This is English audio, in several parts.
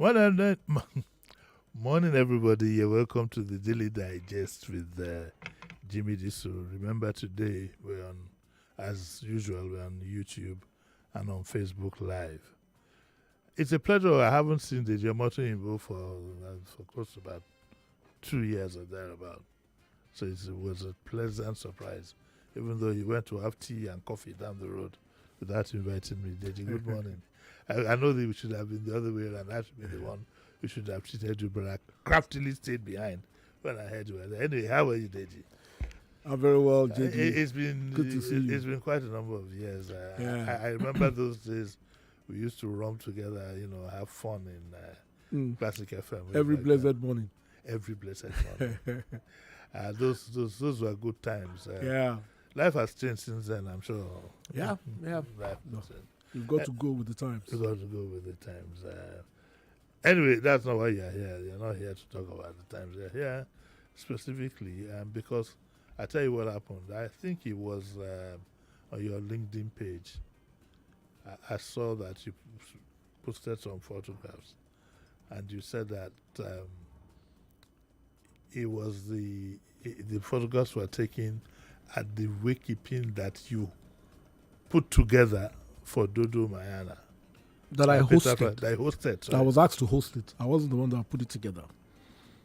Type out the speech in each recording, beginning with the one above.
Morning, morning, everybody. You're welcome to the Daily Digest with Jimi Disu. Remember, today we're on, as usual, we're on YouTube and on Facebook Live. It's a pleasure. I haven't seen Deji Omotoyinbo for close to about 2 years or thereabout. So it was a pleasant surprise, even though he went to have tea and coffee down the road without inviting me. Deji, good morning. I know that we should have been the other way around. I should be the one who should have treated you, but I craftily stayed behind when I heard you were there. Anyway, how are you, Deji? I'm very well, JD. It's been good to see you. It's been quite a number of years. Yeah. I remember those days we used to roam together, have fun in Classic FM. Every blessed morning. Every blessed morning. Those were good times. Yeah. Life has changed since then, I'm sure. Yeah. Life has changed. You've got to go with the times. You've got to go with the times. Anyway, that's not why you're here. You're not here to talk about the times. You're here specifically because I tell you what happened. I think it was on your LinkedIn page. I saw that you posted some photographs, and you said that it was the photographs were taken at the wakekeeping that you put together for Dodo Mayana. That I hosted. That I hosted. Sorry. I was asked to host it. I wasn't the one that put it together.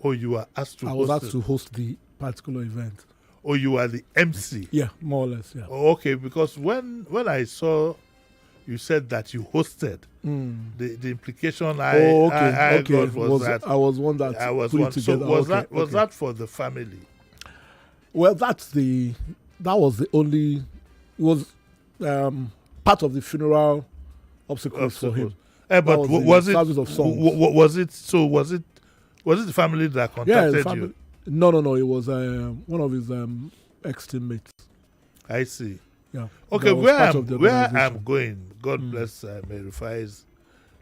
Oh, you were asked to host it? I was asked to host the particular event. Oh, you were the MC? Yeah, more or less, yeah. Oh, okay, because when I saw you said that you hosted, the implication I got was that I was one that I was put one. it together. So was that for the family? Well, that was the only part of the funeral obstacles for him. But was it the family that contacted you? No. It was one of his ex-teammates. I see. Yeah. Okay, where I'm going, God bless Mary Rufai's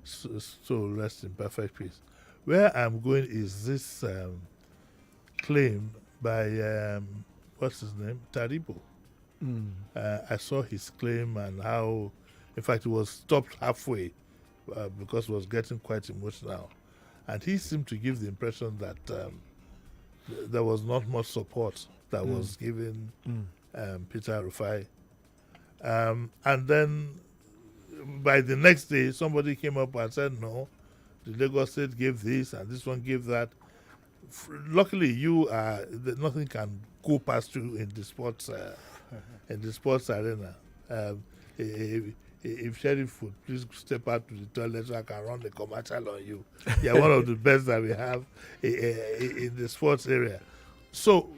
soul, rest in perfect peace. Where I'm going is this claim by what's his name, Taribo. I saw his claim and how, in fact, it was stopped halfway because it was getting quite emotional, and he seemed to give the impression that there was not much support that was given Peter Rufai. And then by the next day, somebody came up and said, no, the Lagos State gave this and this one gave that. Luckily, nothing can go past you in the sports arena. If Sheriff would please step out to the toilet so I can run the commercial on you. You're one of the best that we have in the sports area. So,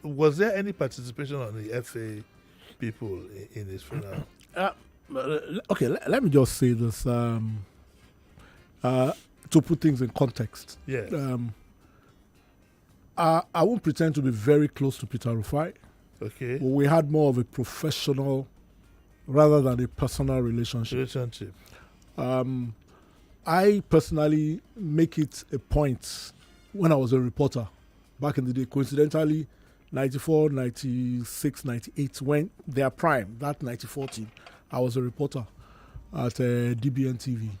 was there any participation on the FA people in his funeral? Okay, let me just say this to put things in context. Yes. I won't pretend to be very close to Peter Rufai. Okay. We had more of a professional rather than a personal relationship. I personally make it a point when I was a reporter back in the day, coincidentally, 94, 96, 98, when their prime, that 94 team, I was a reporter at DBN TV.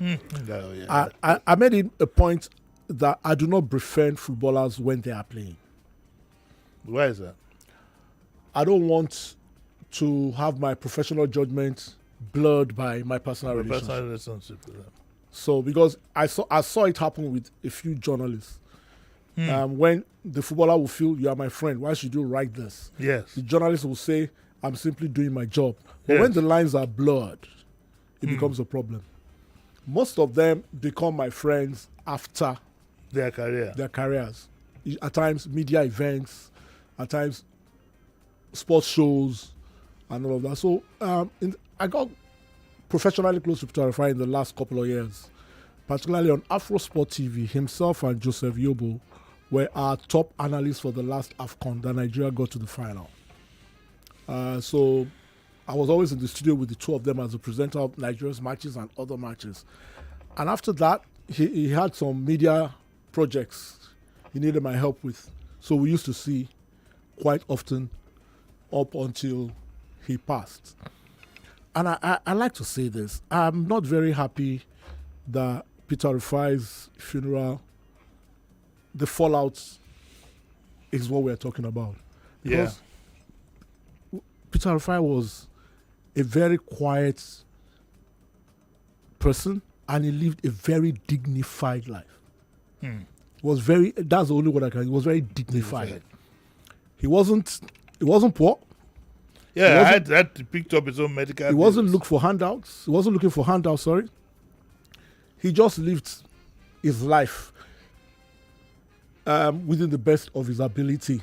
Oh, yeah. I made it a point that I do not befriend footballers when they are playing. Why is that? I don't want to have my professional judgment blurred by my personal relationship with them. So, because I saw it happen with a few journalists. When the footballer will feel, you are my friend, why should you write this? Yes. The journalist will say, I'm simply doing my job. But when the lines are blurred, it becomes a problem. Most of them become my friends after their careers. At times, media events, at times, sports shows, and all of that. So I got professionally close to Peter Rufai in the last couple of years, particularly on Afrosport TV. Himself and Joseph Yobo were our top analysts for the last AFCON that Nigeria got to the final. So I was always in the studio with the two of them as a presenter of Nigeria's matches and other matches. And after that, he had some media projects he needed my help with. So we used to see quite often up until he passed. And I like to say this. I'm not very happy that Peter Rufai's funeral, the fallout is what we're talking about. Because Peter Rufai was a very quiet person, and he lived a very dignified life. That's the only word I can. He was very dignified. He wasn't poor. Yeah, I had to pick up his own medical He wasn't looking for handouts. Sorry. He just lived his life within the best of his ability.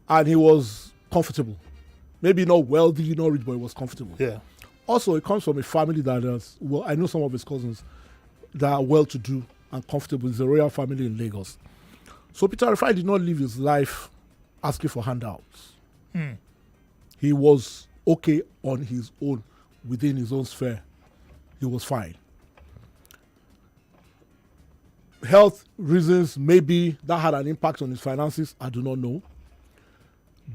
And he was comfortable. Maybe not wealthy, not rich, but he was comfortable. Yeah. Also, he comes from a family that is, well, I know some of his cousins that are well-to-do and comfortable. It's a royal family in Lagos. So Peter Rufai did not live his life asking for handouts. He was okay on his own, within his own sphere. He was fine. Health reasons, maybe that had an impact on his finances. I do not know.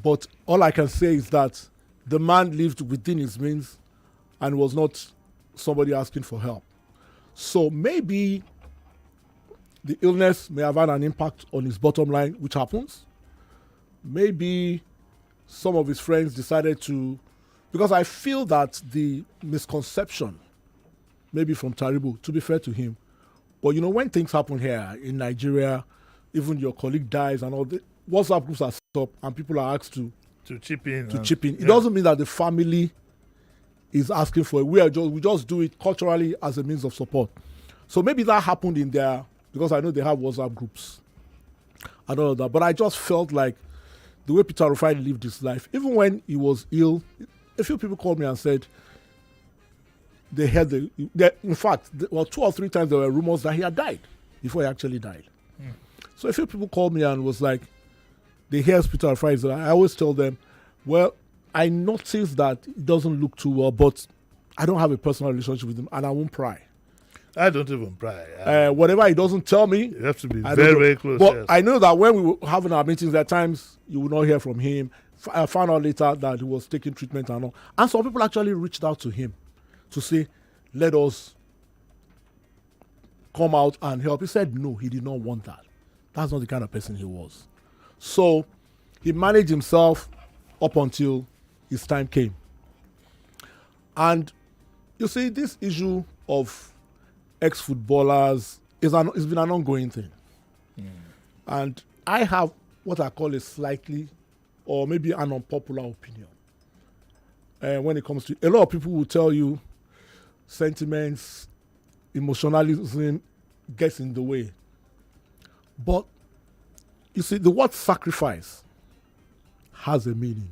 But all I can say is that the man lived within his means and was not somebody asking for help. So maybe the illness may have had an impact on his bottom line, which happens. Maybe some of his friends decided to, because I feel that the misconception, maybe from Taribo, to be fair to him, but when things happen here in Nigeria, even your colleague dies and all, the WhatsApp groups are set up and people are asked to chip in. It doesn't mean that the family is asking for it. We just do it culturally as a means of support. So maybe that happened in there, because I know they have WhatsApp groups and all of that. But I just felt like the way Peter Rufai lived his life, even when he was ill, a few people called me and said they heard in fact, 2 or 3 times there were rumors that he had died before he actually died. So a few people called me and was like, they hear Peter Rufai. I always tell them, well, I noticed that it doesn't look too well, but I don't have a personal relationship with him, and I won't pry. I don't even pry. Whatever he doesn't tell me, you have to be very, very close. But yes. I know that when we were having our meetings, there are times you will not hear from him. I found out later that he was taking treatment and all. And some people actually reached out to him to say, let us come out and help. He said no, he did not want that. That's not the kind of person he was. So he managed himself up until his time came. And you see, this issue of ex-footballers it's been an ongoing thing. And I have what I call a slightly, or maybe an unpopular opinion. When it comes to, a lot of people will tell you sentiments, emotionalism gets in the way. But you see, the word sacrifice has a meaning.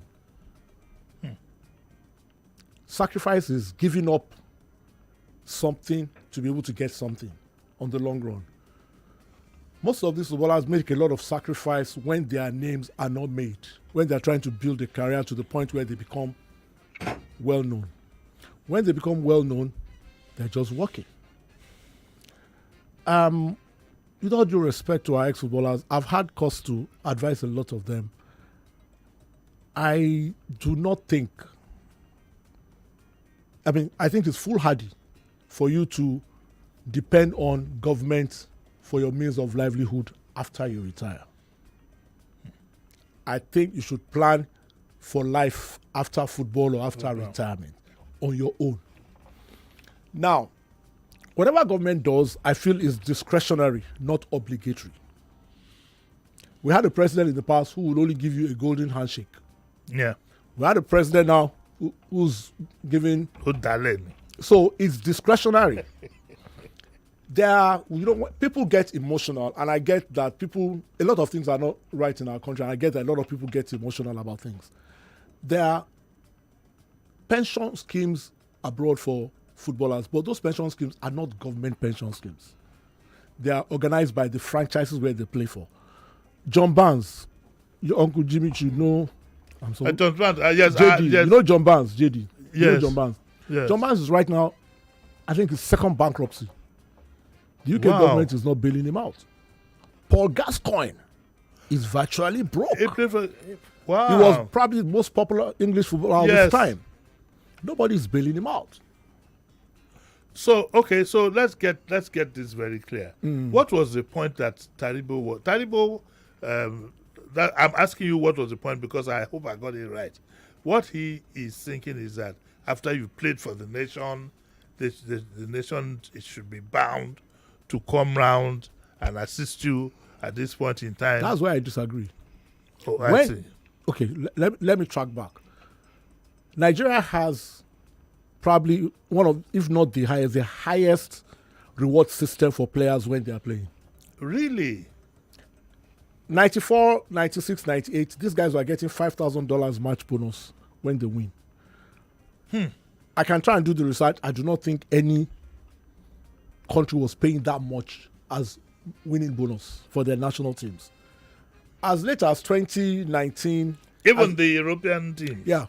Sacrifice is giving up something to be able to get something on the long run. Most of these footballers make a lot of sacrifice when their names are not made, when they're trying to build a career to the point where they become well known. When they become well known, they're just working. With all due respect to our ex-footballers, I've had cause to advise a lot of them. I do not think, I think it's foolhardy for you to depend on government for your means of livelihood after you retire. I think you should plan for life after football or after retirement on your own. Now, whatever government does, I feel is discretionary, not obligatory. We had a president in the past who would only give you a golden handshake. Yeah. We had a president now who's giving... So it's discretionary. People get emotional, and I get that a lot of things are not right in our country, and I get that a lot of people get emotional about things. There are pension schemes abroad for footballers, but those pension schemes are not government pension schemes. They are organized by the franchises where they play for. John Barnes, your uncle Jimmy, you know. John Barnes, yes, JD, yes. You know John Barnes, JD. Yes. You know John Barnes. Yes. John Barnes is right now, I think, his second bankruptcy. The UK government is not bailing him out. Paul Gascoigne is virtually broke. He was probably the most popular English footballer of his time. Nobody's bailing him out. So okay, so let's get this very clear. What was the point that Taribo was? Taribo, that I'm asking you, what was the point, because I hope I got it right. What he is thinking is that after you played for the nation, the nation, it should be bound to come round and assist you at this point in time. That's why I disagree. Oh, I see. Okay, let me track back. Nigeria has probably one of, if not the highest reward system for players when they are playing. Really? 94, 96, 98, these guys were getting $5,000 match bonus when they win. I can try and do the research. I do not think any country was paying that much as winning bonus for their national teams. As late as 2019... Even the European team? Yeah.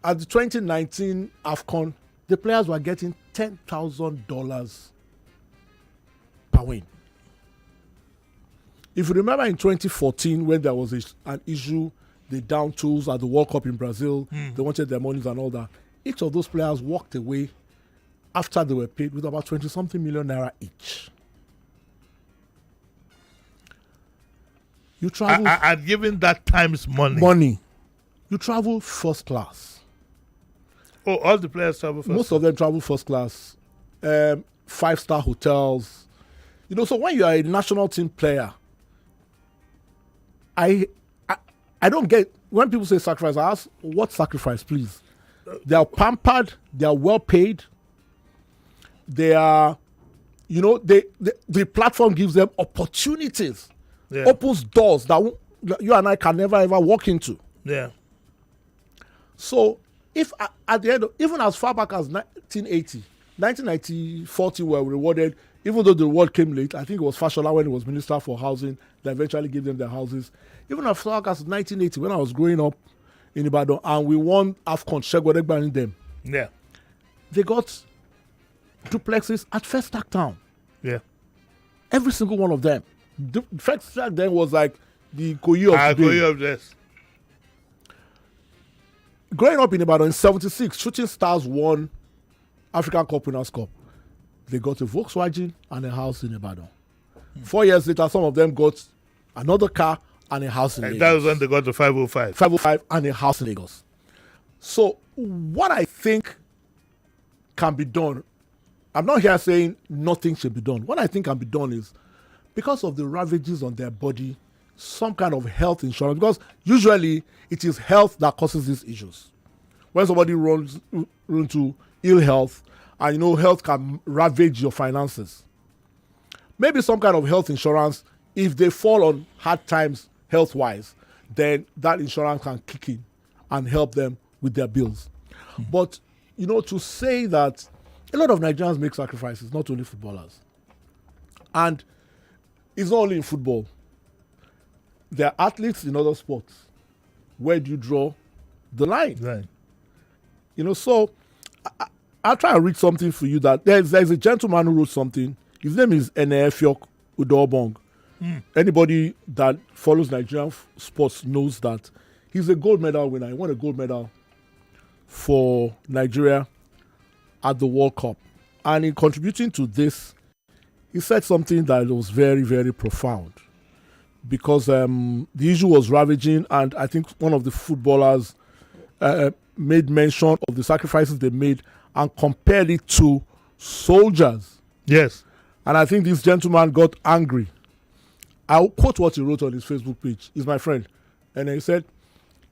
At the 2019 AFCON, the players were getting $10,000 per win. If you remember in 2014, when there was an issue, they down tools at the World Cup in Brazil, they wanted their monies and all that. Each of those players walked away after they were paid with about 20-something million naira each. You travel... And given that times money. Money. You travel first class. Oh, all the players travel first class? Most of them travel first class. 5-star hotels. You know, so when you are a national team player, I don't get, when people say sacrifice, I ask, what sacrifice, please? They are pampered, they are well paid, they are, you know, the platform gives them opportunities, opens doors that you and I can never ever walk into. Yeah. So if at the end of, even as far back as 1980, 40 were rewarded, even though the reward came late. I think it was Fashola when he was Minister for Housing that eventually gave them their houses. Even as far back as 1980, when I was growing up in Ibadan and we won AFCON, Shegwadegba in them. Yeah. They got duplexes at First Stack Town. Yeah. Every single one of them. The First Stack then was like the Koyi of today. Koyi of this. Growing up in Ibadan in 76, Shooting Stars won African Cup Winners' Cup. They got a Volkswagen and a house in Ibadan. 4 years later, some of them got another car and a house in Lagos. That was when they got the 505. 505 and a house in Lagos. So what I think can be done, I'm not here saying nothing should be done. What I think can be done is, because of the ravages on their body, some kind of health insurance, because usually it is health that causes these issues. When somebody runs into ill health, and you know health can ravage your finances. Maybe some kind of health insurance, if they fall on hard times health-wise, then that insurance can kick in and help them with their bills. But, you know, to say that a lot of Nigerians make sacrifices, not only footballers. And it's not only in football. There are athletes in other sports. Where do you draw the line? Right. You know, so I'll try and read something for you. That there's a gentleman who wrote something. His name is Enefiok Udobong. Anybody that follows Nigerian sports knows that he's a gold medal winner. He won a gold medal for Nigeria at the World Cup. And in contributing to this, he said something that was very, very profound. Because the issue was ravaging, and I think one of the footballers made mention of the sacrifices they made and compared it to soldiers. Yes. And I think this gentleman got angry. I'll quote what he wrote on his Facebook page. He's my friend. And he said,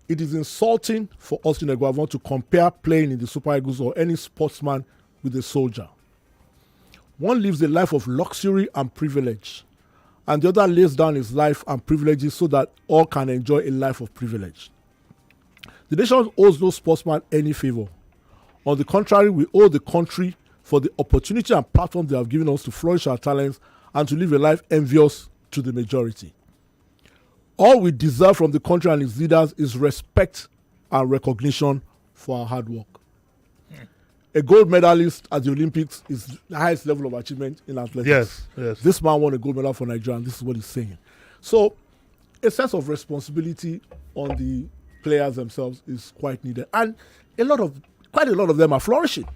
"It is insulting for Austin Eguavon to compare playing in the Super Eagles or any sportsman with a soldier. One lives a life of luxury and privilege, and the other lays down his life and privileges so that all can enjoy a life of privilege. The nation owes no sportsman any favor. On the contrary, we owe the country for the opportunity and platform they have given us to flourish our talents and to live a life envious to the majority. All we deserve from the country and its leaders is respect and recognition for our hard work." A gold medalist at the Olympics is the highest level of achievement in athletics. Yes, yes. This man won a gold medal for Nigeria, and this is what he's saying. So, a sense of responsibility on the players themselves is quite needed, and quite a lot of them are flourishing.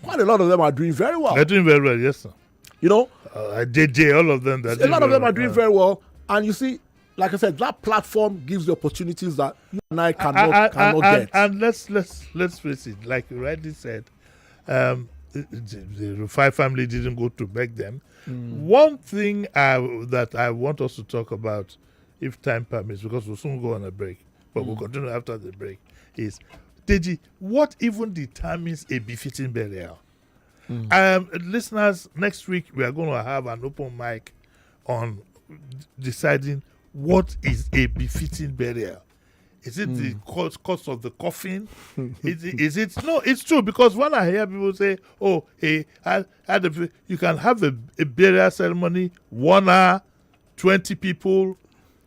quite a lot of them are doing very well. They're doing very well, yes, sir. You know, JJ, all of them. A lot of them are doing very well. And you see, like I said, that platform gives the opportunities that you and I cannot get. And let's face it, like you rightly said, the Rufai family didn't go to beg them. One thing that I want us to talk about, if time permits, because we'll soon go on a break, but we'll continue after the break, is, Deji, what even determines a befitting burial? Listeners, next week we are going to have an open mic on deciding what is a befitting burial. Is it the cost of the coffin? Is it? No, it's true, because when I hear people say, "Oh, you can have a burial ceremony, 1 hour, 20 people,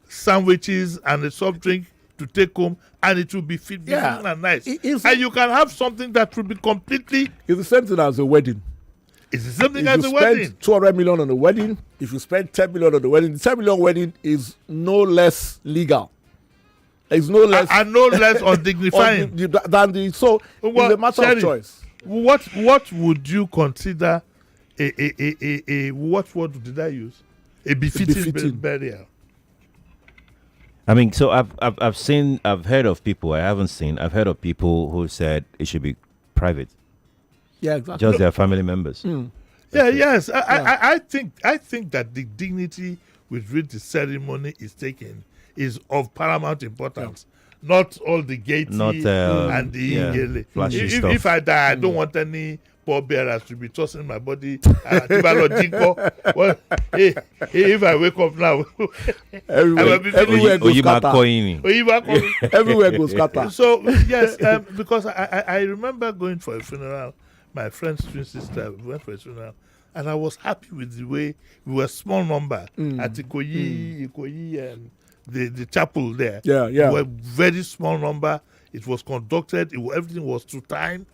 sandwiches, and a soft drink to take home, and it will be fitting and nice. And you can have something that will be completely. It's the same thing as a wedding. It's the same thing as a wedding. If you spend 200 million on a wedding, if you spend 10 million on the wedding, the 10 million wedding is no less legal. It's no less and no less undignifying than the. So it's a matter of choice. What would you consider a what word did I use? A befitting burial. I mean, so I've heard of people. I've heard of people who said it should be private. Yeah, exactly. Just their family members. Yes. I think that the dignity with which the ceremony is taken is of paramount importance. Not all the gaiety and the flashy stuff. If I die, I don't want any poor bearers to be tossing my body. If I wake up now, everywhere goes scatter. Everywhere goes scatter. So yes, because I remember going for a funeral. My friend's twin sister went for a funeral, and I was happy with the way we were a small number at Ikoyi, and the chapel there. Yeah. We were a very small number. It was conducted. Everything was to time,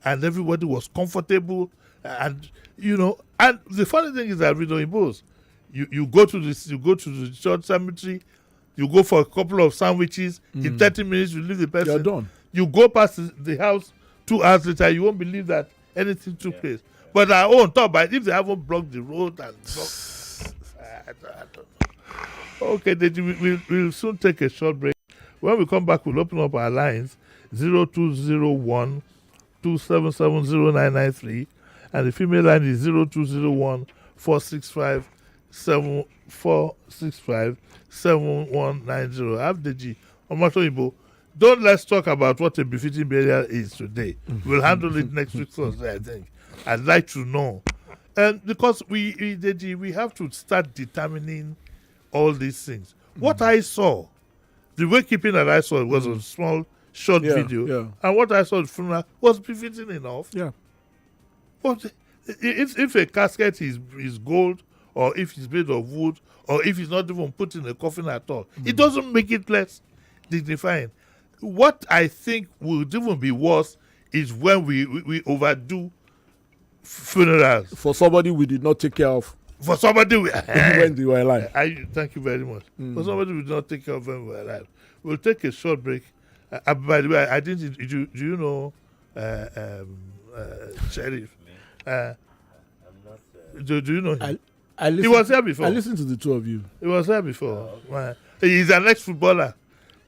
and everybody was comfortable. And and the funny thing is that with Oyimbos, you go to the church cemetery, you go for a couple of sandwiches. In 30 minutes, you leave the person. You're done. You go past the house 2 hours later. You won't believe that anything took place. But our own talk about if they haven't blocked the road and I don't know. Okay, Deji, we'll soon take a short break. When we come back, we'll open up our lines 0201 277 0993, and the female line is 0201 465 7190. I have Deji Omotoyinbo. Don't let's talk about what a befitting burial is today. We'll handle it next week Thursday, I think. I'd like to know. And because we have to start determining all these things. What I saw, the wakekeeping that I saw was a small, short video. Yeah. And what I saw at the funeral was befitting enough. Yeah. But if a casket is gold, or if it's made of wood, or if it's not even put in a coffin at all, it doesn't make it less dignifying. What I think would even be worse is when we overdo funerals. For somebody we did not take care of. For somebody when they were alive. Thank you very much. For somebody we did not take care of when we were alive. We'll take a short break. By the way, I didn't. Do you know Sheriff? I'm not. Do you know him? He was here before. I listened to the two of you. He was here before. He's an ex-footballer.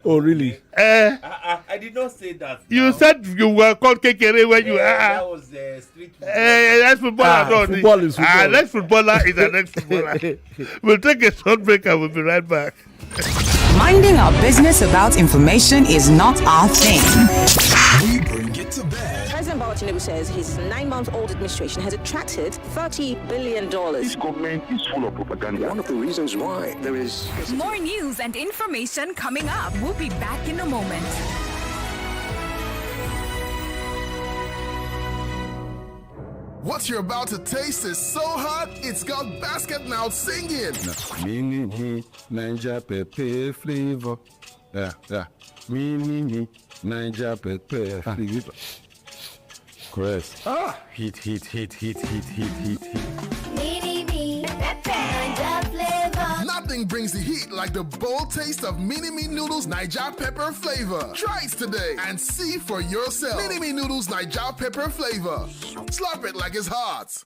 Oh, really? I did not say that. You said you were called Kekere when you that was street football. Ex-footballer. Football is football. An ex-footballer is an ex-footballer. We'll take a short break and we'll be right back. Minding our business about information is not our thing. We bring it to bed. President Bola Tinubu says his 9-month-old administration has attracted $30 billion. This government is full of propaganda. One of the reasons why there is... More news and information coming up. We'll be back in a moment. What you're about to taste is so hot, it's got basket mouth singing. Mini Ninja Pepe flavor. Yeah. Mini Ninja Pepe flavor. Chris. Heat. Mini Ninja flavor. Nothing Nothing brings the heat like the bold taste of Mini-Me Noodles Niger Pepper Flavor. Try it today and see for yourself. Mini-Me Noodles Niger Pepper Flavor. Slap it like it's hot.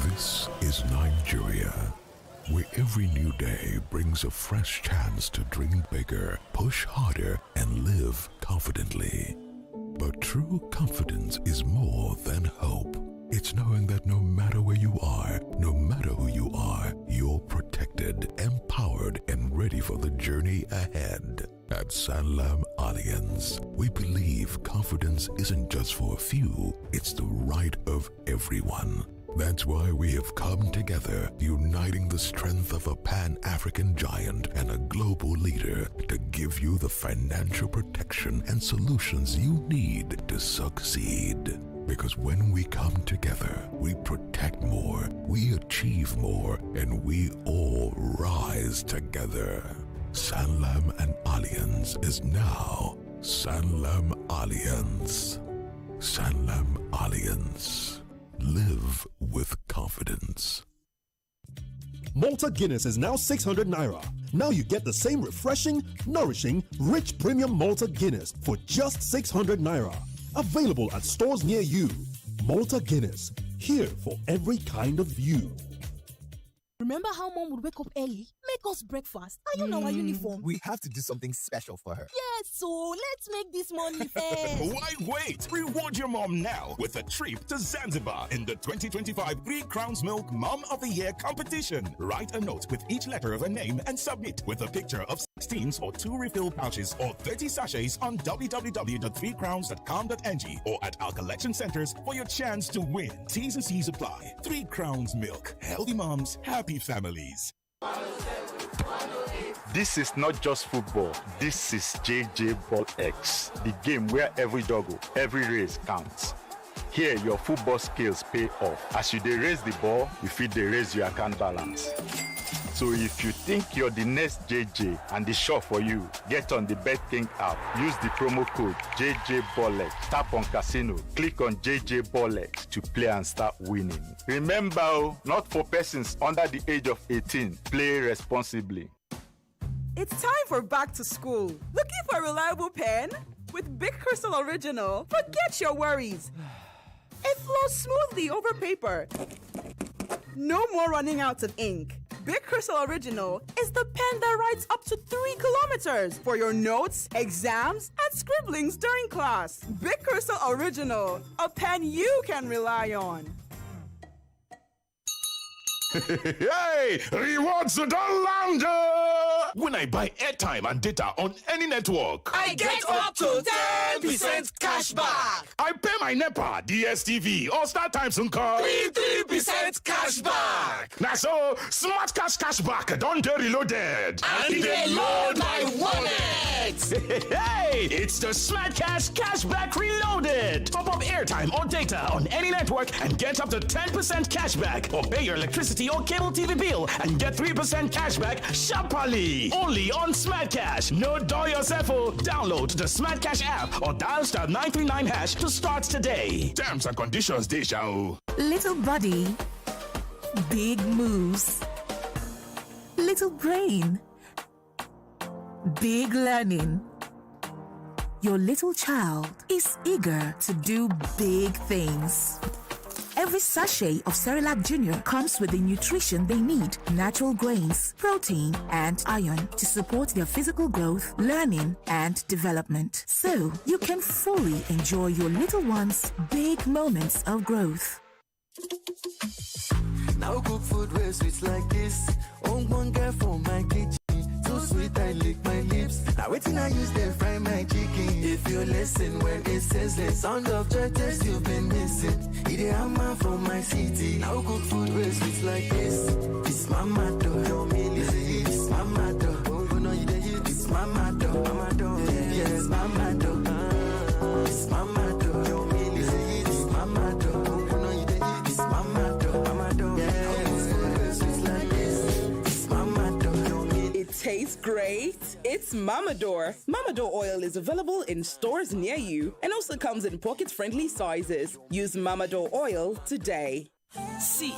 This is Nigeria, where every new day brings a fresh chance to dream bigger, push harder, and live confidently. But true confidence is more than hope. It's knowing that no matter where you are, no matter who you are, you're protected, empowered, and ready for the journey ahead. At Sanlam Alliance, we believe confidence isn't just for a few, it's the right of everyone. That's why we have come together, uniting the strength of a Pan-African giant and a global leader to give you the financial protection and solutions you need to succeed. Because when we come together, we protect more, we achieve more, and we all rise together. Sanlam and Alliance is now Sanlam Alliance. Sanlam Alliance. Live with confidence. Malta Guinness is now 600 Naira. Now you get the same refreshing, nourishing, rich premium Malta Guinness for just 600 Naira. Available at stores near you. Malta Guinness, here for every kind of you. Remember how Mom would wake up early, make us breakfast, iron our uniform? We have to do something special for her. Yes, so let's make this money fast. Why wait? Reward your mom now with a trip to Zanzibar in the 2025 3 Crowns Milk Mom of the Year competition. Write a note with each letter of a name and submit with a picture of 16s or 2 refill pouches or 30 sachets on www.3crowns.com.ng or at our collection centers for your chance to win. T's and C's apply. 3 Crowns Milk. Healthy moms, happy families. This is not just football. This is JJ Ball X, the game where every doggo, every race counts. Here, your football skills pay off. As you dey raise the ball, you fit dey raise your account balance. So if you think you're the next JJ and the shop for you, get on the BetKing app. Use the promo code JJBallX. Tap on casino. Click on JJ BallX to play and start winning. Remember, not for persons under the age of 18. Play responsibly. It's time for back to school. Looking for a reliable pen? With Big Crystal Original, forget your worries. It flows smoothly over paper. No more running out of ink. Big Crystal Original is the pen that writes up to 3 kilometers for your notes, exams, and scribblings during class. Big Crystal Original, a pen you can rely on. Hey, rewards to the land! When I buy airtime and data on any network, I get up to 10% cash back. I pay my NEPA, DSTV, or StarTimes Uncle. 3% cash back. Now so, Smart Cash back, don't get reloaded. And they load my wallet. Hey, it's the Smart Cash back reloaded. Top up airtime or data on any network and get up to 10% cash back, or pay your electricity or cable TV bill and get 3% cash back sharply. Only on Smart Cash. No door yourself. Download the Smart Cash app or dial *939# to start today. Terms and conditions, Deja. Little body, big moves. Little brain, big learning. Your little child is eager to do big things. Every sachet of Cerelac Junior comes with the nutrition they need: natural grains, protein, and iron to support their physical growth, learning, and development. So you can fully enjoy your little one's big moments of growth. Now cook food where sweets like this. One girl from my kitchen. So sweet I lick my lips. Now waiting I use them fry my chicken. If you listen when it says the sound of joy taste you've been missing. It a hammer from my city. Now cook food where sweets like this. This mama do, this mama do. Oh no you did this mama do, yes mama do. This mama do, this mama do. Oh no you did this mama do, It tastes great. It's Mamador. Mamador oil is available in stores near you and also comes in pocket-friendly sizes. Use Mamador oil today. See,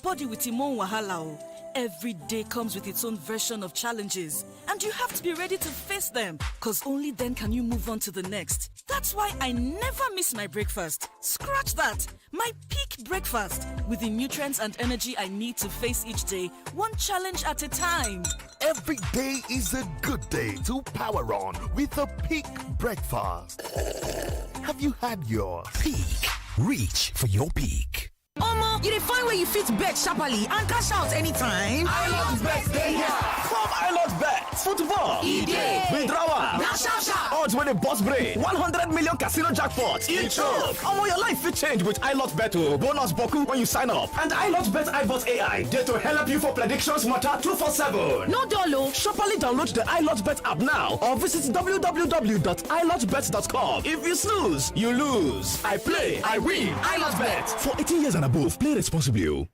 body with Imon Wahala. Every day comes with its own version of challenges, and you have to be ready to face them, because only then can you move on to the next. That's why I never miss my breakfast. Scratch that. My peak breakfast, with the nutrients and energy I need to face each day, one challenge at a time. Every day is a good day to power on with a peak breakfast. Have you had your peak? Reach for your peak. Omo, you dey find where you fit bet sharply and cash out anytime. iLotBet dey here. From iLotBet, football, withdrawal, odds wey dey burst brain, 100 million casino jackpot, e-choke. Omo, your life fit change with iLotBet o. Bonus boku when you sign up. And iLotBet iBot AI dey to help you for predictions matter 247. No dull. Sharply download the iLotBet app now or visit www.ilotbet.com. If you snooze, you lose. I play, I win. iLotBet. For 18 years and above, play responsibly.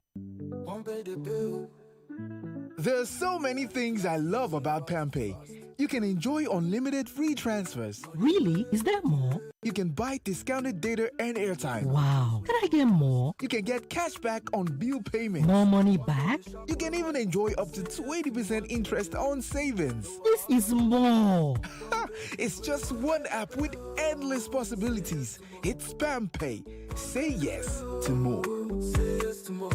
There's so many things I love about PamPay. You can enjoy unlimited free transfers. Really? Is there more? You can buy discounted data and airtime. Wow. Can I get more? You can get cash back on bill payments. More money back? You can even enjoy up to 20% interest on savings. This is more. It's just one app with endless possibilities. It's PamPay. Say yes to more. Say yes to more.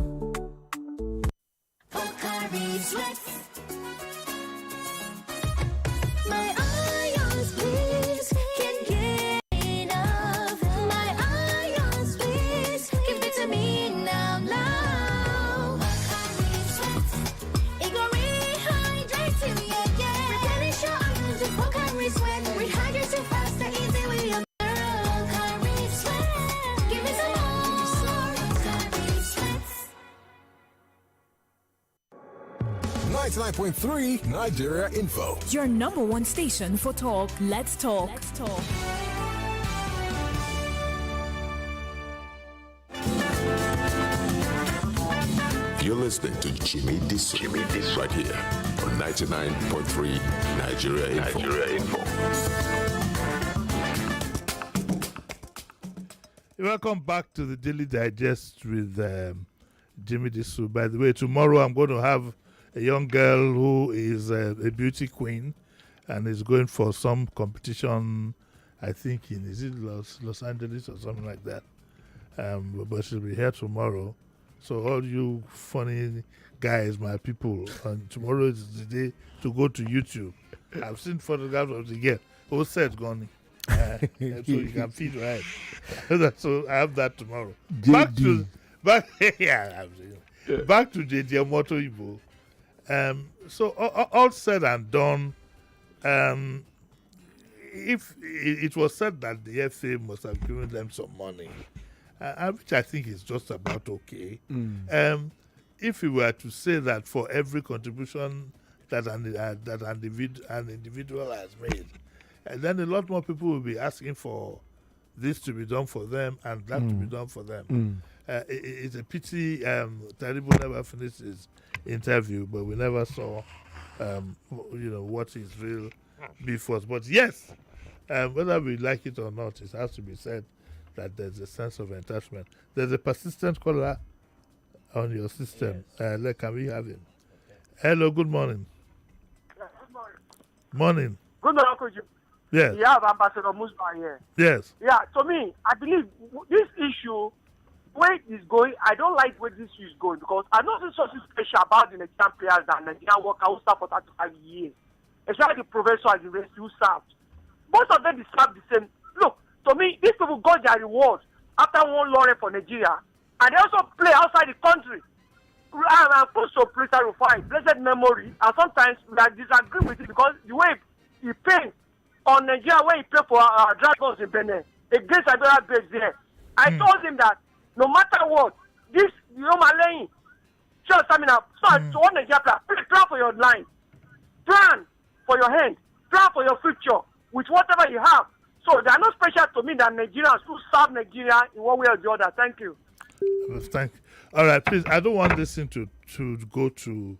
My ions, please, can't get enough. My ions, please, give it to me now. It go rehydrate you, yeah. Replenish your ions with Pocari Sweat. Rehydrate you faster, easy with your Pocari Sweat. Give me some more. Pocari Sweat. 99.3 Nigeria Info. Your number one station for talk. Let's talk. Let's talk. You're listening to Jimi Disu right here on 99.3 Nigeria Info. Welcome back to the Daily Digest with Jimi Disu. By the way, tomorrow I'm going to have a young girl who is a beauty queen and is going for some competition, I think is it Los Angeles or something like that. But she'll be here tomorrow. So all you funny guys, my people, and tomorrow is the day to go to YouTube. I've seen photographs of the girl. Who said gone? So you can feed right. So I have that tomorrow. Back to Deji Omotoyinbo. So all said and done, if it was said that the FA must have given them some money, which I think is just about okay. If we were to say that for every contribution that an individual has made, then a lot more people will be asking for this to be done for them and that to be done for them. It's a pity Taribo never finished his interview, but we never saw what his real beef was. But yes, whether we like it or not, it has to be said that there's a sense of attachment. There's a persistent caller on your system. Yes. Can we have him? Okay. Hello, good morning. Yes, good morning. Morning. Good morning, Uncle Jim. Yes. You have Ambassador Musba here. Yes. Yeah, to me, I believe this issue, where it is going, I don't like where this issue is going because I know there's something special about the Nigerian players that Nigerian workers who serve for 35 years, especially the professor and the rest who served. Most of them deserve the same. Look, to me, these people got their reward after one laurel for Nigeria, and they also play outside the country. I'm supposed to place a refine, blessed memory, and sometimes we disagree with it because the way he paid on Nigeria when he played for Dragons in Benin against Iberia base there, I told him that no matter what, this Malayan, just stamina. So to one Nigeria player, plan for your line, plan for your hand, plan for your future with whatever you have. So they are not special to me than Nigerians who serve Nigeria in one way or the other. Thank you. Thank you. All right, please. I don't want this thing to go to.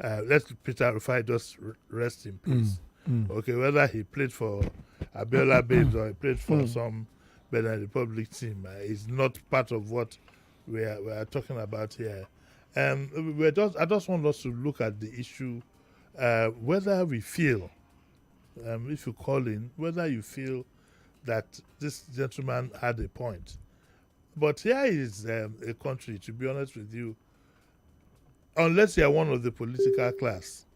Let Peter Rufai just rest in peace. Okay, whether he played for Abiola Babes or he played for some Benin Republic team is not part of what we are talking about here. I just want us to look at the issue, whether we feel, if you call in, whether you feel that this gentleman had a point. But here is a country, to be honest with you, unless you are one of the political class,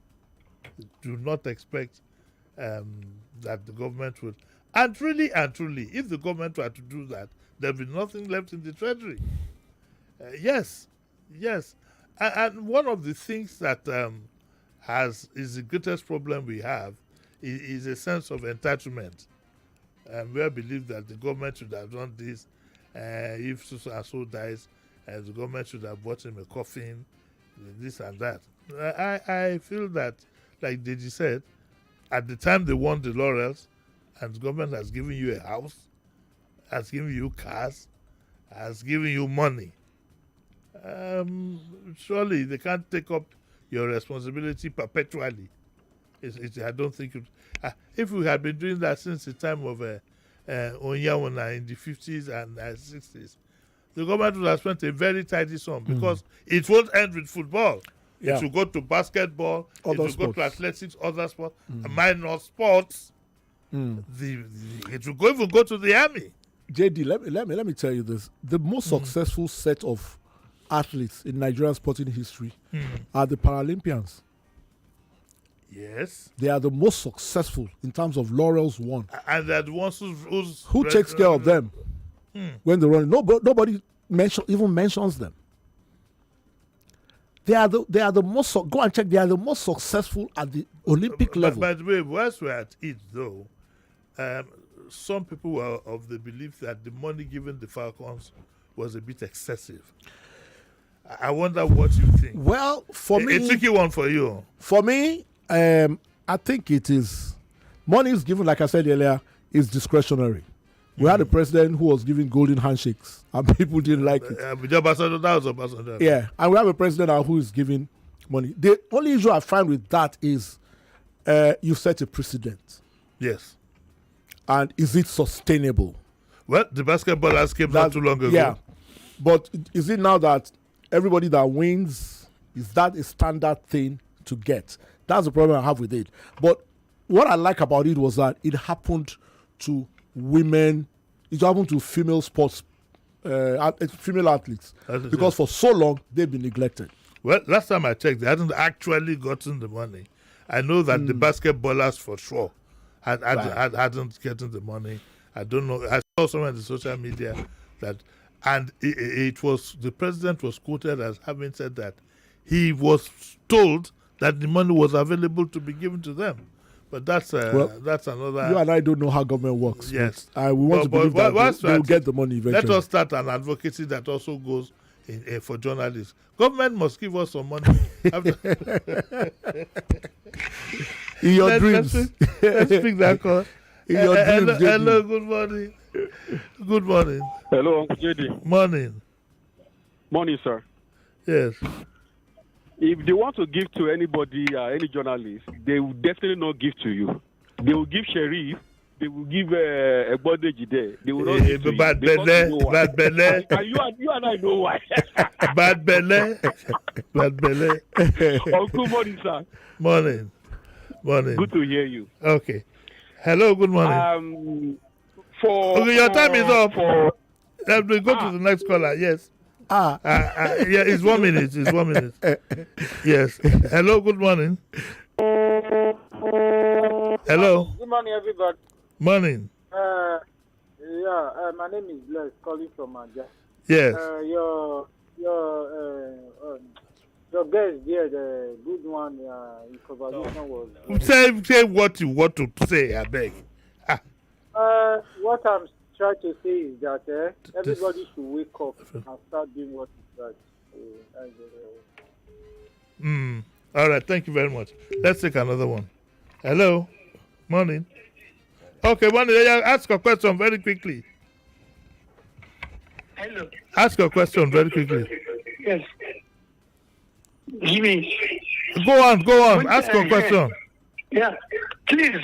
do not expect that the government would. And truly, if the government were to do that, there would be nothing left in the treasury. Yes. And one of the things that is the greatest problem we have is a sense of entitlement. We believe that the government should have done this. If so and so dies, the government should have bought him a coffin, this and that. I feel that, like Deji said, at the time they won the laurels, and the government has given you a house, has given you cars, has given you money. Surely they can't take up your responsibility perpetually. I don't think if we had been doing that since the time of Onyawona in the 50s and 60s, the government would have spent a very tidy sum because it won't end with football. Yeah. It will go to basketball, Other it will sports. go to athletics, other sports, minor sports. It will even go to the army. JD, let me tell you this. The most successful set of athletes in Nigerian sporting history are the Paralympians. Yes. They are the most successful in terms of laurels won. And they're the ones who takes care of them when they run. Nobody even mentions them. They are the most. Go and check. They are the most successful at the Olympic level. By the way, whilst we're at it, though, some people were of the belief that the money given the Falcons was a bit excessive. I wonder what you think. Well, for me, a tricky one for you. For me, I think it is. Money is given, like I said earlier, is discretionary. We had a president who was giving golden handshakes, and people didn't like it. Yeah, and we have a president now who is giving money. The only issue I find with that is you set a precedent. Yes. And is it sustainable? Well, the basketballers came not too long ago. Yeah. But is it now that everybody that wins, is that a standard thing to get? That's the problem I have with it. But what I like about it was that it happened to women, it happened to female sports, female athletes. Because for so long, they've been neglected. Well, last time I checked, they hadn't actually gotten the money. I know that the basketballers for sure hadn't gotten the money. I don't know. I saw somewhere on the social media that, and it was, the president was quoted as having said that he was told that the money was available to be given to them. But that's another. You and I don't know how government works. Yes. We want to believe that they'll get the money eventually. Let us start an advocacy that also goes for journalists. Government must give us some money. In your dreams. Let's pick that call. In your dreams. Hello, good morning. Good morning. Hello, Uncle JD. Morning. Morning, sir. Yes. If they want to give to anybody, any journalist, they will definitely not give to you. They will give Sheriff. They will give a Deji there. They will not give to bad you. Bad belly. And you and I know why. Bad belly. Bad belly. Uncle, morning, sir. Morning. Good to hear you. Okay. Hello, good morning. Your time is up. Let me go to the next caller. Yes. Yeah, it's 1 minute. It's 1 minute. Yes. Hello, good morning. Hello. Good morning, everybody. Morning. My name is Les, calling from Aja. Yes. Your guest there, the good one, in conversation was. Say what you want to say, I beg. What I'm trying to say is that everybody should wake up and start doing what is right. All right, thank you very much. Let's take another one. Hello. Morning. Okay, morning. Ask a question very quickly. Hello. Ask a question very quickly. Yes. Jimmy. Go on. Ask a question. Yeah. Please,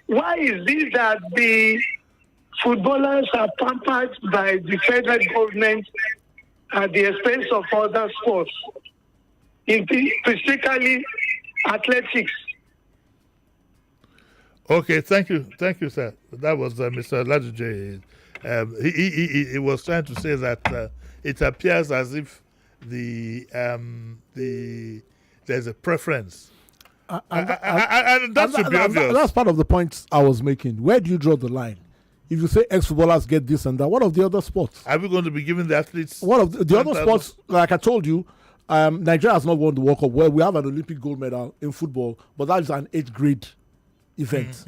why is this that the footballers are pampered by the federal government at the expense of other sports, specifically athletics. Okay, thank you, sir. That was Mr. Laduje. He was trying to say that it appears as if there's a preference, and that should be obvious. That's part of the point I was making. Where do you draw the line? If you say ex-footballers get this and that, what of the other sports? Are we going to be giving the athletes? What of the other sports? Like I told you, Nigeria has not won the World Cup. Well, we have an Olympic gold medal in football, but that is an 8th grade event.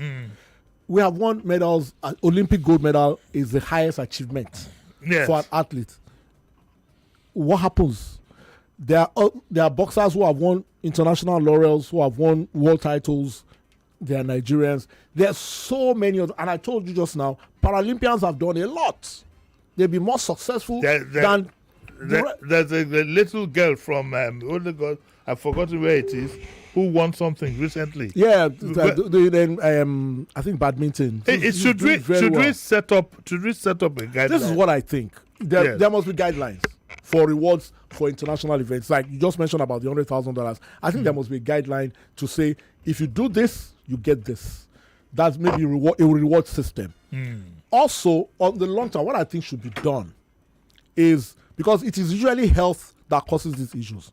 We have won medals. An Olympic gold medal is the highest achievement for an athlete. What happens? There are boxers who have won international laurels, who have won world titles. They are Nigerians. There are so many of them. And I told you just now, Paralympians have done a lot. They've been more successful than... There's a little girl from, I've forgotten where it is, who won something recently. Yeah, I think badminton. Should we set up a guideline? This is what I think. There must be guidelines for rewards for international events. Like you just mentioned about the $100,000. I think there must be a guideline to say, if you do this, you get this. That's maybe a reward system. Also, on the long term, what I think should be done is, because it is usually health that causes these issues,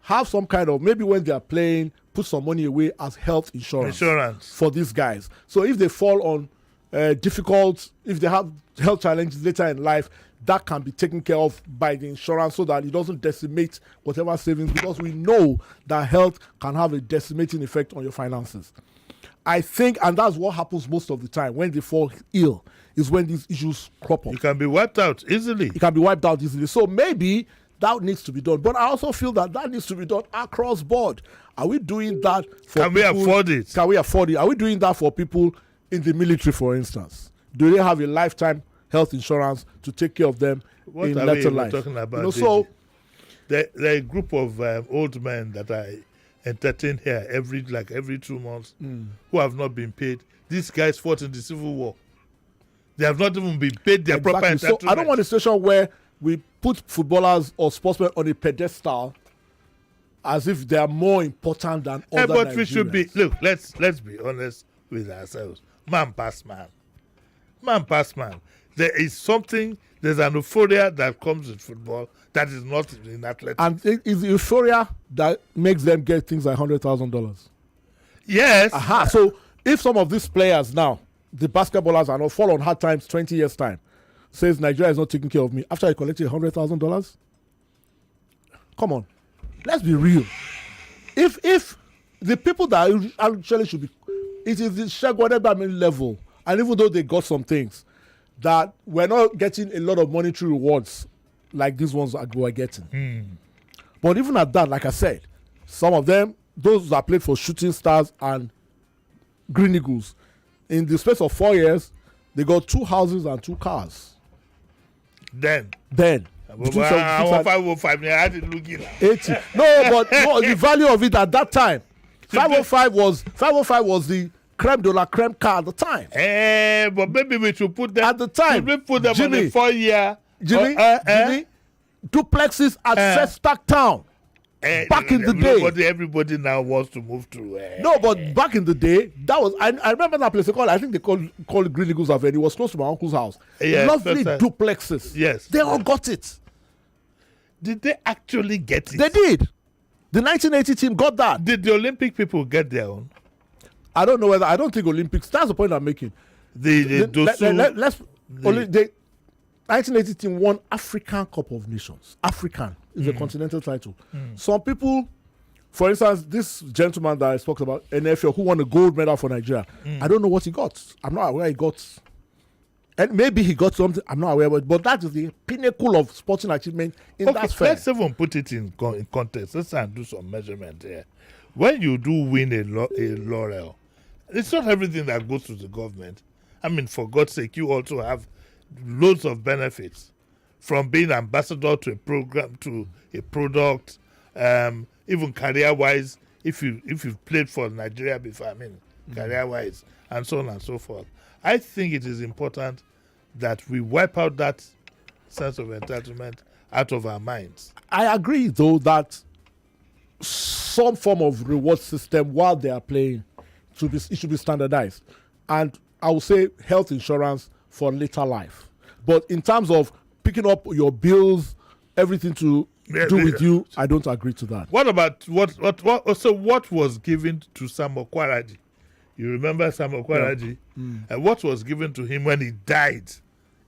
have some kind of, maybe when they are playing, put some money away as health insurance for these guys. So if they fall on if they have health challenges later in life, that can be taken care of by the insurance so that it doesn't decimate whatever savings, because we know that health can have a decimating effect on your finances. I think, and that's what happens most of the time when they fall ill, is when these issues crop up. It can be wiped out easily. So maybe that needs to be done. But I also feel that needs to be done across board. Are we doing that for Can we afford it? Can we afford it? Are we doing that for people in the military, for instance? Do they have a lifetime health insurance to take care of them in later life? Talking about so there are a group of old men that I entertain here every 2 months who have not been paid. These guys fought in the Civil War. They have not even been paid their proper entitlement. So I don't want a situation where we put footballers or sportsmen on a pedestal as if they are more important than other but Nigerians. We should be, let's be honest with ourselves. Man pass man. There's an euphoria that comes with football that is not in athletics. And it's the euphoria that makes them get things like $100,000. Yes. So if some of these players now, the basketballers are not fall on hard times 20 years time, says Nigeria is not taking care of me after I collected $100,000, come on, let's be real. If the people that actually should be, it is the Shagwadebami level, and even though they got some things that we're not getting a lot of monetary rewards like these ones that we're getting. But even at that, like I said, some of them, those that played for Shooting Stars and Green Eagles, in the space of 4 years, they got 2 houses and 2 cars. Then. 505, I didn't look it. 80. No, the value of it at that time. 505 was the creme de la creme car at the time. But maybe we should put them at the time. We put them on a 4-year. Jimmy, duplexes at Festac Town. Back in the day, everybody now wants to move to. No, but back in the day, that was I remember that place. I think they called it Green Eagles Avenue. It was close to my uncle's house. Yes, lovely duplexes. Yes, they all got it. Did they actually get it? They did. The 1980 team got that. Did the Olympic people get their own? I don't know whether. I don't think Olympics. That's the point I'm making. The 1980 team won African Cup of Nations. African is a continental title. Some people, for instance, this gentleman that I spoke about, NFL, who won a gold medal for Nigeria, I don't know what he got. I'm not aware he got. And maybe he got something, I'm not aware of, but that is the pinnacle of sporting achievement in that sphere. Let's even put it in context. Let's try and do some measurement here. When you do win a laurel, it's not everything that goes to the government. I mean, for God's sake, you also have loads of benefits from being ambassador to a program, to a product, even career-wise, if you've played for Nigeria before, career-wise, and so on and so forth. I think it is important that we wipe out that sense of entitlement out of our minds. I agree, though, that some form of reward system while they are playing it should be standardized. And I would say health insurance for later life. But in terms of picking up your bills, everything to do with you, I don't agree to that. What about what was given to Sam Okwaraji? You remember Sam Okwaraji? Yeah. And what was given to him when he died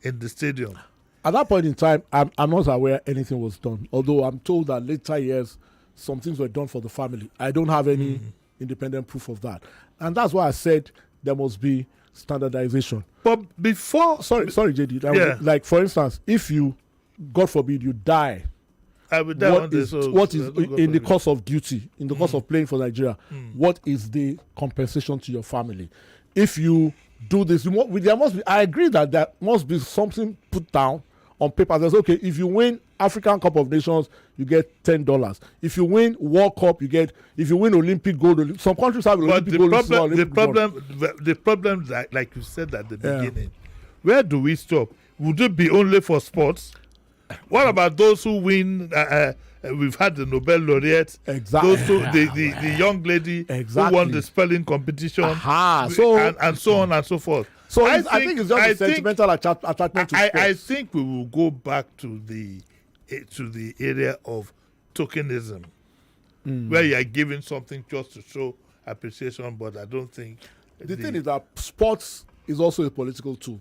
in the stadium? At that point in time, I'm not aware anything was done. Although I'm told that later years, some things were done for the family. I don't have any independent proof of that. And that's why I said there must be standardization. But before... Sorry, JD. Like, for instance, if you, God forbid, you die... I would die what is in the course of duty, in the course of playing for Nigeria, what is the compensation to your family? If you do this, there must be. I agree that there must be something put down on paper. That's okay. If you win African Cup of Nations, you get $10. If you win World Cup, you get. If you win Olympic gold, some countries have Olympic gold. The problem, like you said at the beginning, where do we stop? Would it be only for sports? What about those who win? We've had the Nobel laureate. Exactly. Those who, the young lady who won the spelling competition. And so on and so forth. So I think it's just a sentimental attachment to sports. I think we will go back to the area of tokenism, where you are giving something just to show appreciation. But I don't think the thing is that sports is also a political tool.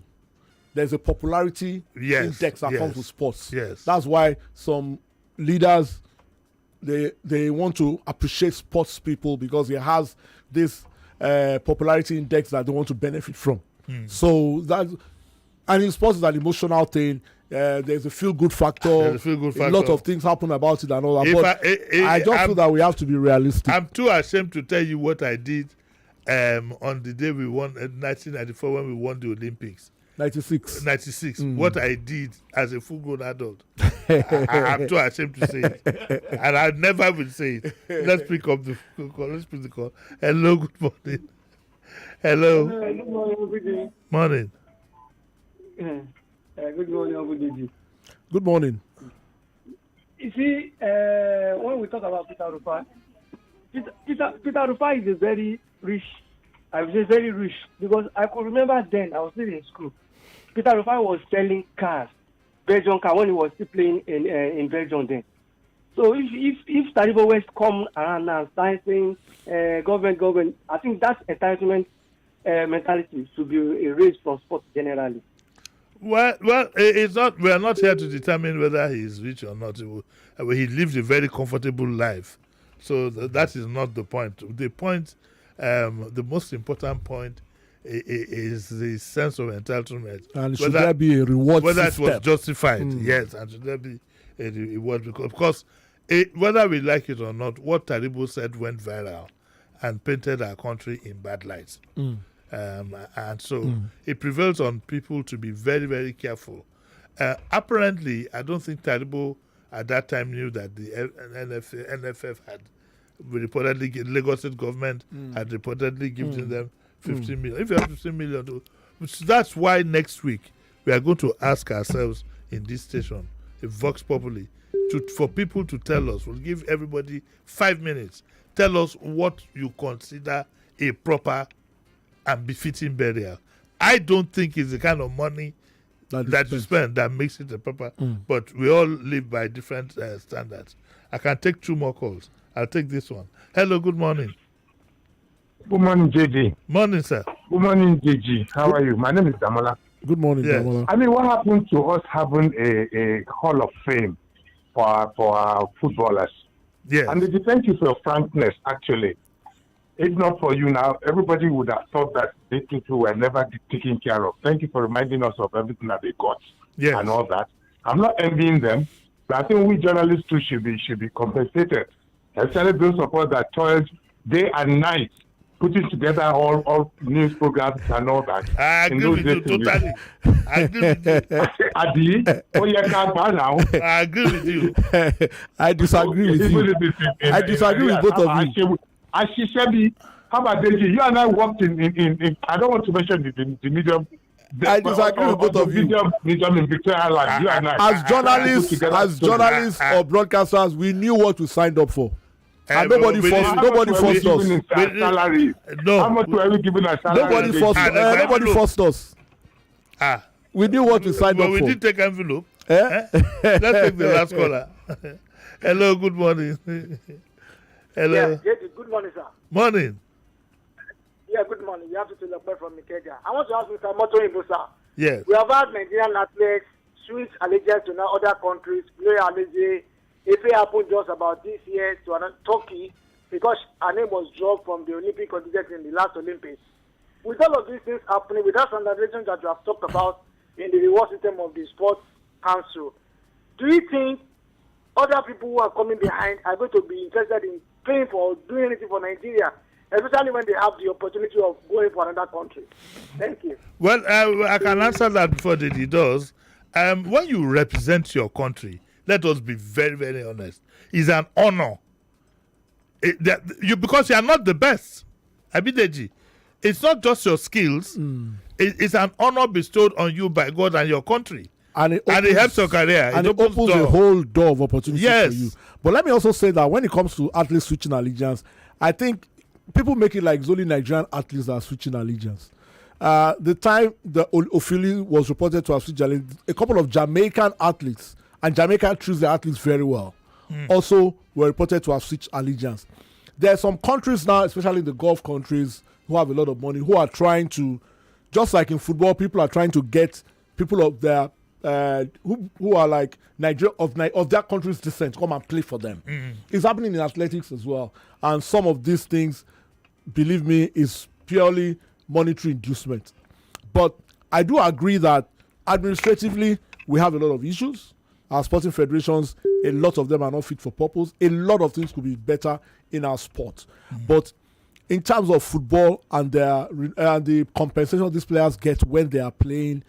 There's a popularity index that comes with sports. Yes. That's why some leaders they want to appreciate sports people because it has this popularity index that they want to benefit from. So and in sports is an emotional thing. There's a feel-good factor. A lot of things happen about it and all that. I just feel that we have to be realistic. I'm too ashamed to tell you what I did on the day we won in 1994 when we won the Olympics. 96. What I did as a full-grown adult. I'm too ashamed to say it. And I never will say it. Let's pick up the call. Hello, good morning. Hello. Good morning, good day. Morning. Good morning, Deji. Good morning. You see, when we talk about Peter Rufai, Peter Rufai is a very rich, I would say very rich, because I could remember then, I was still in school. Peter Rufai was selling cars, Belgian car, when he was still playing in Belgium then. So if Taribo West come around now and start saying government, I think that entitlement mentality should be erased from sports generally. Well, it's not. We are not here to determine whether he is rich or not. He lived a very comfortable life, so that is not the point. The point, the most important point, is the sense of entitlement. And should there be a reward whether system? It was justified, yes, and should there be a reward? Because whether we like it or not, what Taribo said went viral and painted our country in bad lights. And so it prevails on people to be very, very careful. Apparently, I don't think Taribo at that time knew that the NFF had reportedly, Lagos State government had reportedly given them 15 million. If you have 15 million, that's why next week we are going to ask ourselves in this station, Vox Populi, for people to tell us. We'll give everybody 5 minutes. Tell us what you consider a proper and befitting burial. I don't think it's the kind of money that you spend that makes it a proper. But we all live by different standards. I can take 2 more calls. I'll take this one. Hello, good morning. Good morning, JJ. Morning, sir. Good morning, JJ. How are you? My name is Damola. Good morning, Damola. I mean, what happened to us having a Hall of Fame for our footballers? Yes. And they thank you for your frankness, actually. If not for you now, everybody would have thought that these people were never taken care of. Thank you for reminding us of everything that they got and all that. I'm not envying them, but I think we journalists too should be compensated. Especially those of us that toiled day and night putting together all news programs and all that. I agree with you totally. I agree with you. I agree with you. I disagree with you. I disagree with both of you. How about Deji? You and I worked in I don't want to mention the medium I disagree with both of you. As journalists or broadcasters, we knew what we signed up for. And nobody forced us. No. How much were we giving our salary? Nobody forced us. We knew what we signed up for. We did take envelope. Let's take the last caller. Hello, good morning. Hello. Yeah, good morning, sir. Morning. Yeah, good morning. You have to tell the from Ikeja. I want to ask Mr. Omotoyinbo, sir. Yes. We have had Nigerian athletes switch allegiance to now other countries. Gloria Aleje, if it happened just about this year to Turkey, because her name was dropped from the Olympic contingent in the last Olympics. With all of these things happening, with that standardization that you have talked about in the reward system of the Sports Council, do you think other people who are coming behind are going to be interested in paying for or doing anything for Nigeria, especially when they have the opportunity of going for another country? Thank you. Well, I can answer that before Deji does. When you represent your country, let us be very, very honest, it's an honor. Because you are not the best. Deji, it's not just your skills. It's an honor bestowed on you by God and your country. And it helps your career. And it opens a whole door of opportunities for you. But let me also say that when it comes to athletes switching allegiance, I think people make it like it's only Nigerian athletes that are switching allegiance. The time the Ofili was reported to have switched allegiance, a couple of Jamaican athletes, and Jamaica treats their athletes very well, also were reported to have switched allegiance. There are some countries now, especially the Gulf countries, who have a lot of money, who are trying to, just like in football, people are trying to get people of their who are like Nigeria of their country's descent come and play for them. It's happening in athletics as well, and some of these things, believe me, is purely monetary inducement. But I do agree that administratively we have a lot of issues. Our sporting federations, a lot of them are not fit for purpose. A lot of things could be better in our sport. But in terms of football and the compensation these players get when they are playing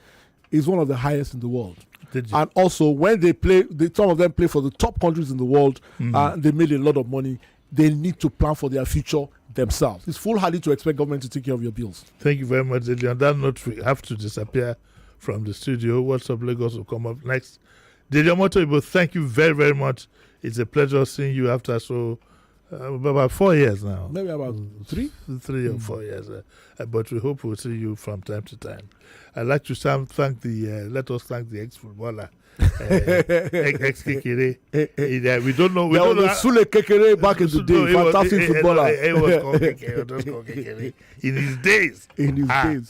is one of the highest in the world. And also when they play, some of them play for the top countries in the world, and they made a lot of money. They need to plan for their future themselves. It's foolhardy to expect government to take care of your bills. Thank you very much, Deji. On that note, we have to disappear from the studio. What's Up Lagos will come up next. Deji Omotoyinbo, thank you very, very much. It's a pleasure seeing you after about 4 years now. Maybe about 3? 3 or 4 years. But we hope we'll see you from time to time. I'd like to thank let us thank the ex-footballer, ex-Kekere. We don't know. There was Sule Kekere back in the day, fantastic footballer. He was called Kekere. In his days.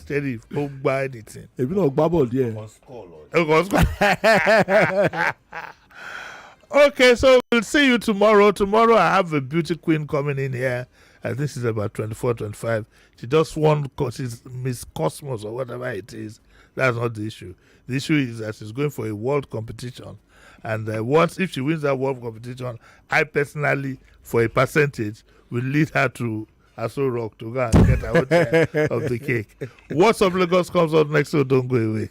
Tell you, don't buy anything. If you know Babble, Okay, so we'll see you tomorrow. Tomorrow I have a beauty queen coming in here. This is about 24, 25. She just won, she's Miss Cosmos or whatever it is. That's not the issue. The issue is that she's going for a world competition. And if she wins that world competition, I personally, for a percentage, will lead her to Aso Rock to go and get her own share of the cake. What's Up Lagos comes out next, so don't go away.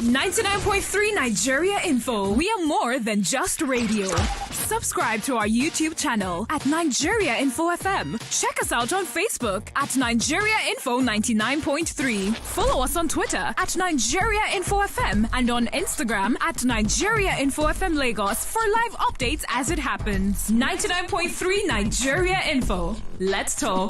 99.3 Nigeria Info. We are more than just radio. Subscribe to our YouTube channel at Nigeria Info FM. Check us out on Facebook at Nigeria Info 99.3. Follow us on Twitter at Nigeria Info FM and on Instagram at Nigeria Info FM Lagos for live updates as it happens. 99.3 Nigeria Info. Let's talk.